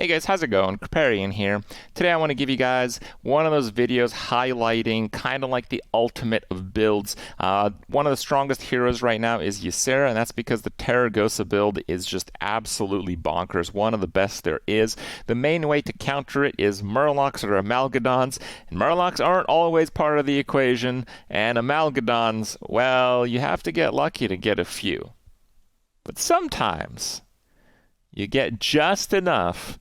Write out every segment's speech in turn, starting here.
Hey guys, how's it going? Kripparrian here. Today I want to give you guys one of those videos highlighting kind of like the ultimate of builds. One of the strongest heroes right now is Ysera, and that's because the Terragosa build is just absolutely bonkers. One of the best there is. The main way to counter it is Murlocs or Amalgadons, and Murlocs aren't always part of the equation, and Amalgadons, well, you have to get lucky to get a few. But sometimes you get just enough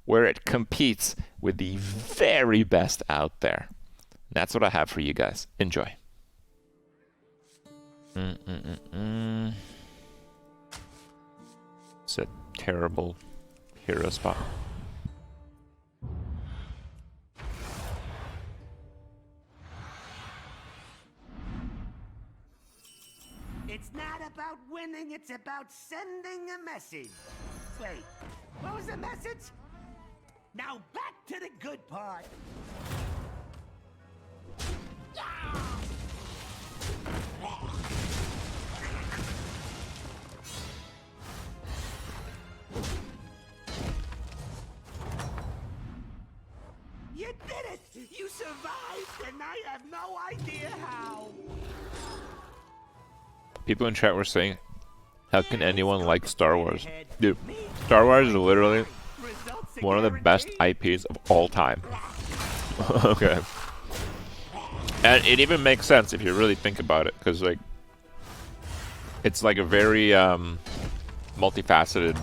where it competes with the very best out there. That's what I have for you guys. Enjoy. It's a terrible hero spot. It's not about winning, it's about sending a message. Wait, what was the message? Now back to the good part. You did it! You survived, and I have no idea how. People in chat were saying, how can anyone like Star Wars? Dude, Star Wars is literally one of the best IPs of all time. Okay. And it even makes sense if you really think about it, because like it's like a very multifaceted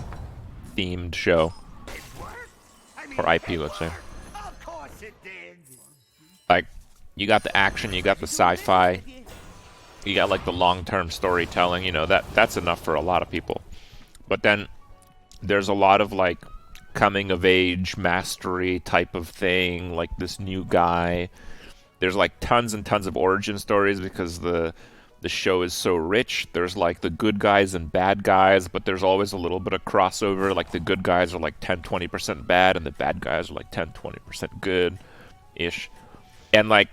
themed show. Or IP, let's say. Of course it did. Like, you got the action, you got the sci-fi, you got like the long-term storytelling, you know, that's enough for a lot of people. But then there's a lot of like coming of age mastery type of thing, like this new guy. There's like tons and tons of origin stories because the show is so rich. There's like the good guys and bad guys, but there's always a little bit of crossover. Like the good guys are like 10-20% bad and the bad guys are like 10-20% good ish. And like,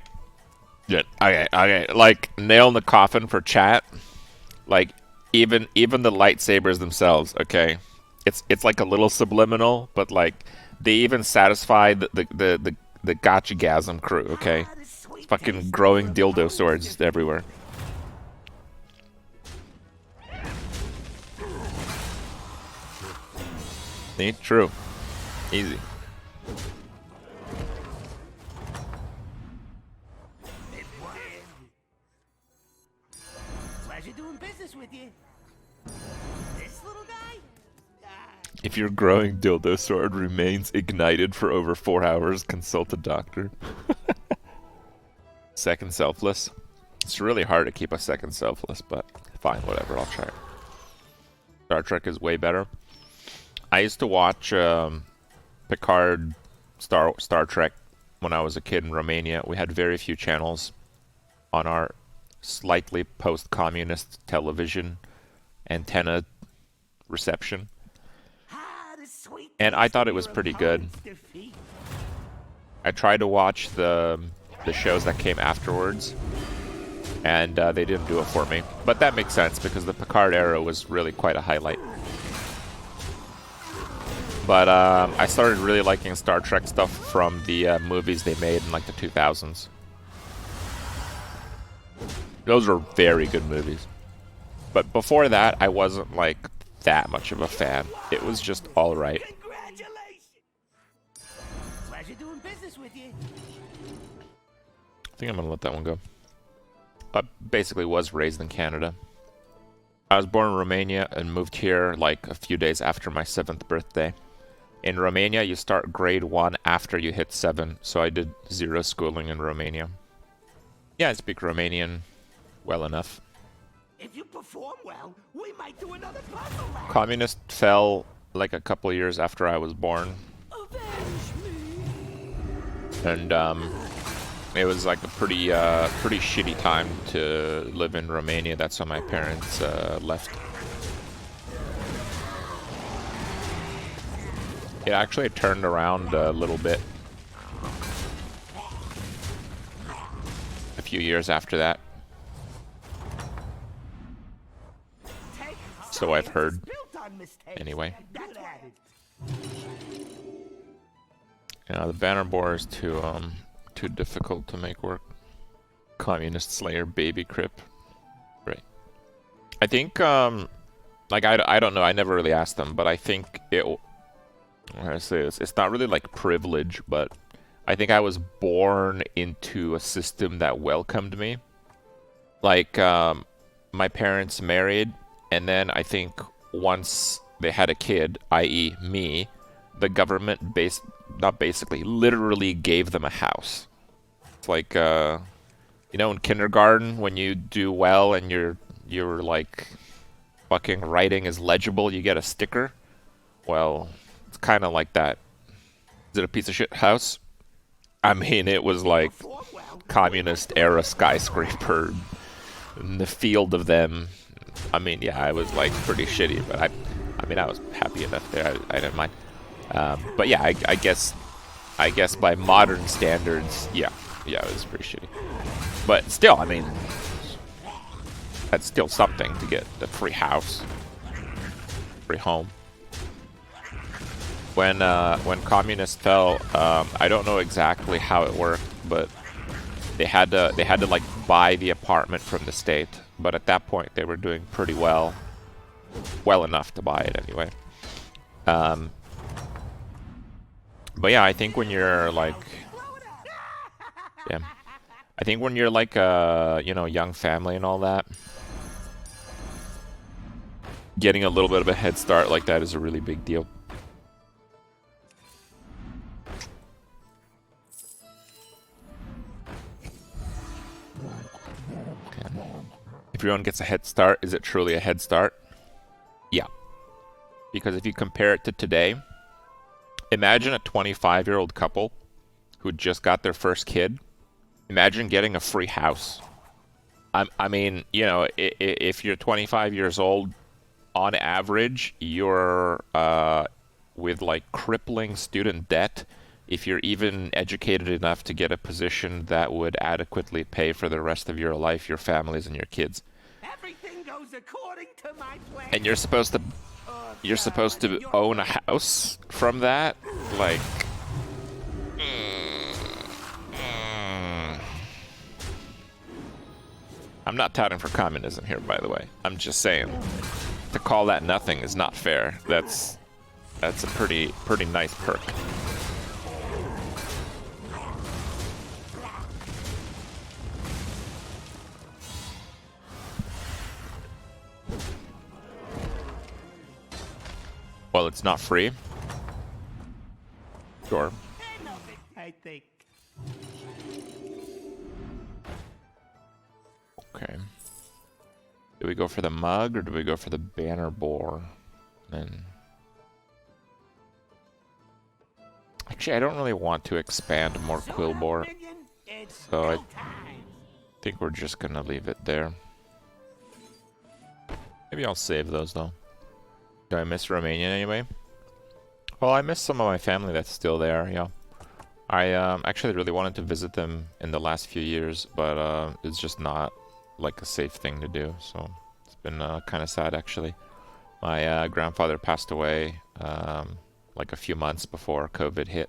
yeah, okay, like nail in the coffin for chat. Like even the lightsabers themselves, okay? It's like a little subliminal, but like they even satisfy the gotcha-gasm crew, okay? It's fucking growing dildo swords everywhere. Ain't true. Easy. Pleasure doing business with you. This little guy? If your growing dildo sword remains ignited for over 4 hours, consult a doctor. Second selfless. It's really hard to keep a second selfless, but fine, whatever, I'll try it. Star Trek is way better. I used to watch Picard Star Trek when I was a kid in Romania. We had very few channels on our slightly post-communist television antenna reception. And I thought it was pretty good. I tried to watch the shows that came afterwards, and they didn't do it for me. But that makes sense, because the Picard era was really quite a highlight. But I started really liking Star Trek stuff from the movies they made in like the 2000s. Those were very good movies. But before that, I wasn't like that much of a fan. It was just alright. Congratulations! Pleasure doing business with you. I think I'm gonna let that one go. I basically was raised in Canada. I was born in Romania and moved here like a few days after my 7th birthday. In Romania, you start grade 1 after you hit 7, so I did 0 schooling in Romania. Yeah, I speak Romanian well enough. If you perform well, we might do another puzzle match. Communist fell like a couple of years after I was born. Avenge me. And it was like a pretty shitty time to live in Romania. That's why my parents left. It actually turned around a little bit a few years after that. So I've heard. Anyway. Yeah, the banner boar is too difficult to make work. Communist Slayer baby Kripp. Right. I think like I don't know, I never really asked them, but I think I say this, it's not really like privilege, but I think I was born into a system that welcomed me. Like my parents married, and then I think once they had a kid, i.e. me, the government literally gave them a house. It's like you know, in kindergarten when you do well and you're like fucking writing is legible, you get a sticker. Well, it's kind of like that. Is it a piece of shit house? I mean, it was like communist era skyscraper in the field of them. I mean, yeah, I was like pretty shitty, but I mean, I was happy enough there. I didn't mind. But yeah, I guess by modern standards, yeah, it was pretty shitty. But still, I mean, that's still something to get the free house, free home. When communists fell, I don't know exactly how it worked, but they had to like buy the apartment from the state. But at that point, they were doing pretty well enough to buy it anyway. But yeah, I think when you're like, yeah, I think when you're like a young family and all that, getting a little bit of a head start like that is a really big deal. If everyone gets a head start, is it truly a head start? Yeah. Because if you compare it to today, imagine a 25-year-old couple who just got their first kid. Imagine getting a free house. I mean, you know, if you're 25 years old, on average, you're with like crippling student debt. If you're even educated enough to get a position that would adequately pay for the rest of your life, your families, and your kids. Everything goes according to my plan. And you're supposed to own a house from that, like. I'm not touting for communism here, by the way. I'm just saying, to call that nothing is not fair. That's a pretty nice perk. Well, it's not free. Sure. I think. Okay. Do we go for the mug or do we go for the banner boar? Then. Actually, I don't really want to expand more quill boar, so I think we're just gonna leave it there. Maybe I'll save those though. Do I miss Romania anyway? Well, I miss some of my family that's still there, yeah. I actually really wanted to visit them in the last few years, but it's just not like a safe thing to do, so it's been kind of sad actually. My grandfather passed away like a few months before COVID hit,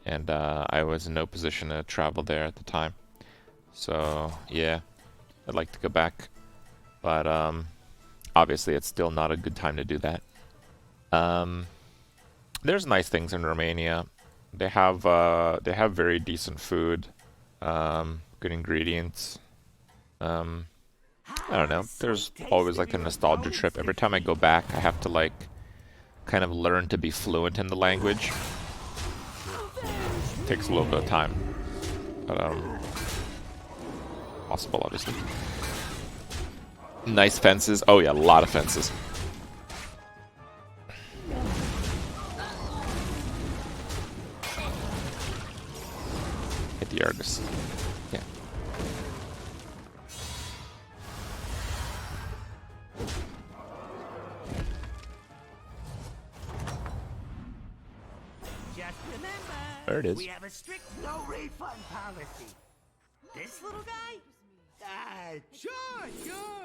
and I was in no position to travel there at the time. So yeah, I'd like to go back, but obviously it's still not a good time to do that. There's nice things in Romania. They have very decent food, good ingredients. I don't know. There's always like a nostalgia trip. Every time I go back, I have to like kind of learn to be fluent in the language. It takes a little bit of time, but possible, obviously. Nice fences. Oh yeah, a lot of fences. Hit the Argus. Yeah. Just remember, There it is. we have a strict no refund policy. This little guy? Sure.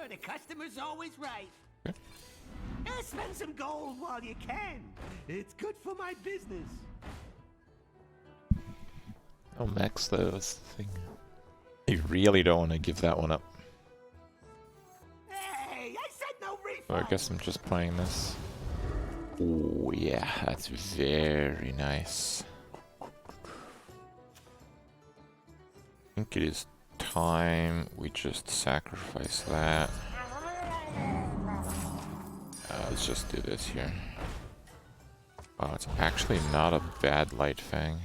The customer's always right. Okay. Spend some gold while you can. It's good for my business. Oh, max those thing. You really don't want to give that one up. Hey, I said no refund. Well, I guess I'm just playing this. Oh yeah, that's very nice. I think it is time we just sacrifice that. Let's just do this here. Oh, it's actually not a bad light fang.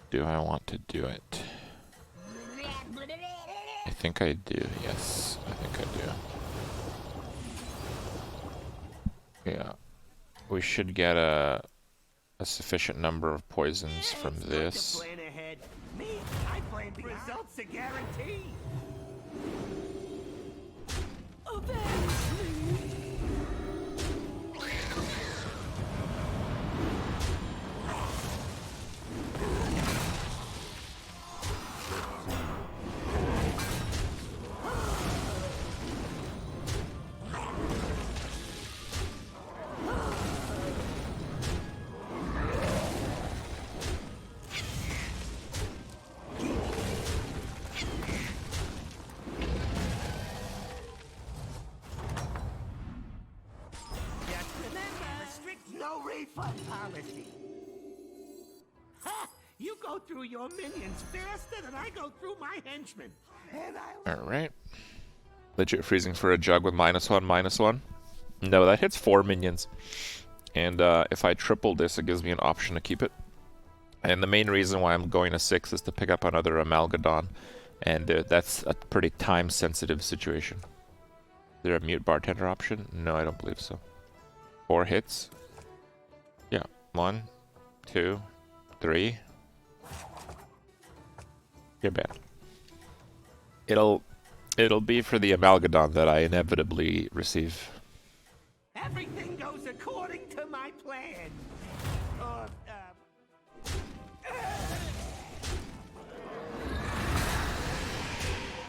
Do I want to do it? I think I do, yes. I think I do. Yeah. We should get a sufficient number of poisons from this. Me, I plan results are guaranteed. Refund policy. Ha! You go through your minions faster than I go through my henchmen. And Alright. Legit freezing for a jug with -1/-1. No, that hits 4 minions. And if I triple this, it gives me an option to keep it. And the main reason why I'm going to 6 is to pick up another Amalgadon. And that's a pretty time-sensitive situation. Is there a mute bartender option? No, I don't believe so. 4 hits. Yeah, 1, 2, 3. You're bad. It'll be for the Amalgadon that I inevitably receive. everything goes according to my plan. Or,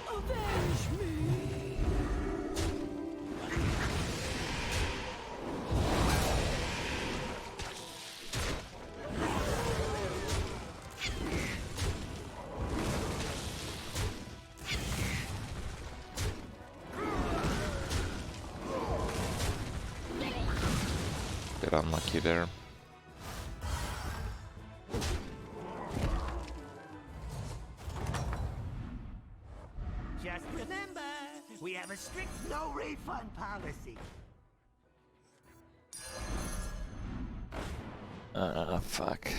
avenge me. Bit unlucky there. Just remember, we have a strict no refund policy. Fuck.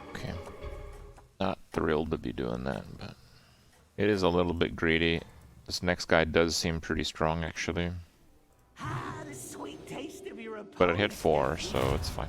Okay. Not thrilled to be doing that, but it is a little bit greedy. This next guy does seem pretty strong, actually. Ah, the sweet taste of your But it hit 4, so it's fine.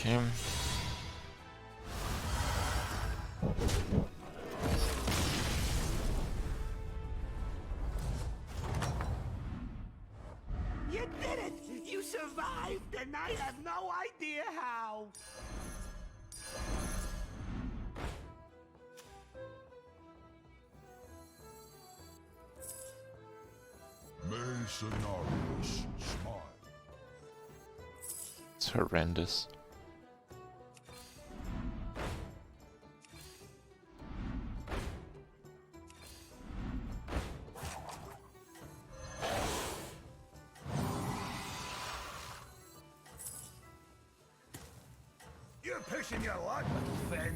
Okay. You did it! You survived, and I have no idea how. Mercenarius, smile. It's horrendous. You're pushing your luck, little Finn.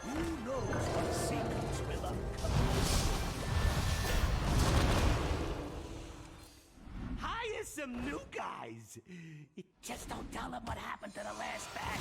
Who knows what secrets will uncover? Hire some new guys. Just don't tell them what happened to the last batch.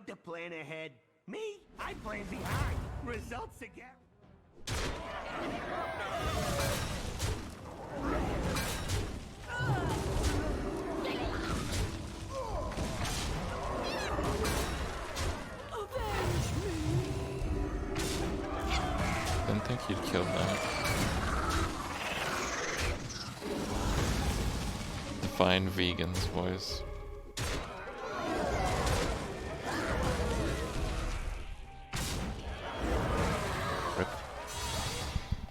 good to plan ahead. Me, I plan behind. Results again. Didn't think he'd kill that. Define vegans, boys. Rip.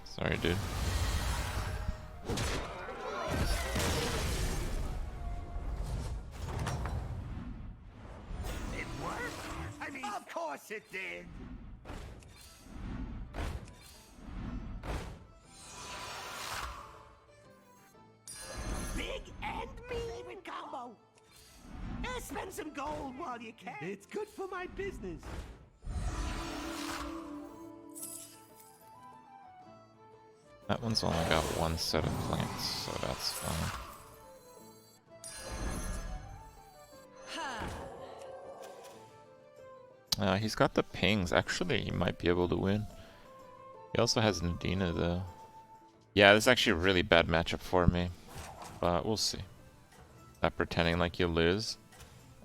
Sorry, dude. It worked? I mean, of course it did. Big and me favorite combo. Spend some gold while you can. It's good for my business. That one's only got one set of plants, so that's fine. He's got the pings. Actually, he might be able to win. He also has Nadina, though. Yeah, this is actually a really bad matchup for me. But we'll see. Not pretending like you lose.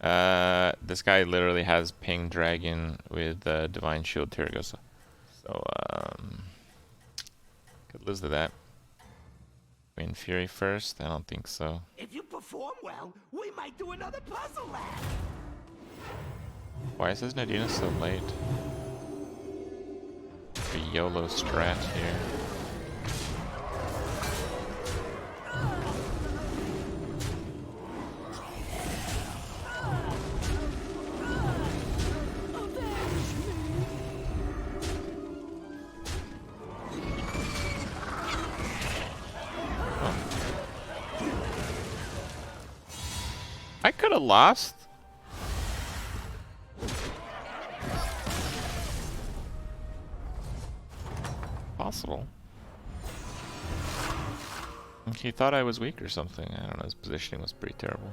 This guy literally has ping dragon with divine shield Tyragosa. So, could lose to that. Queen Fury first? I don't think so. If you perform well, we might do another puzzle lab. Why is his Nadina so late? A YOLO strat here. I could have lost. Possible. He thought I was weak or something. I don't know. His positioning was pretty terrible.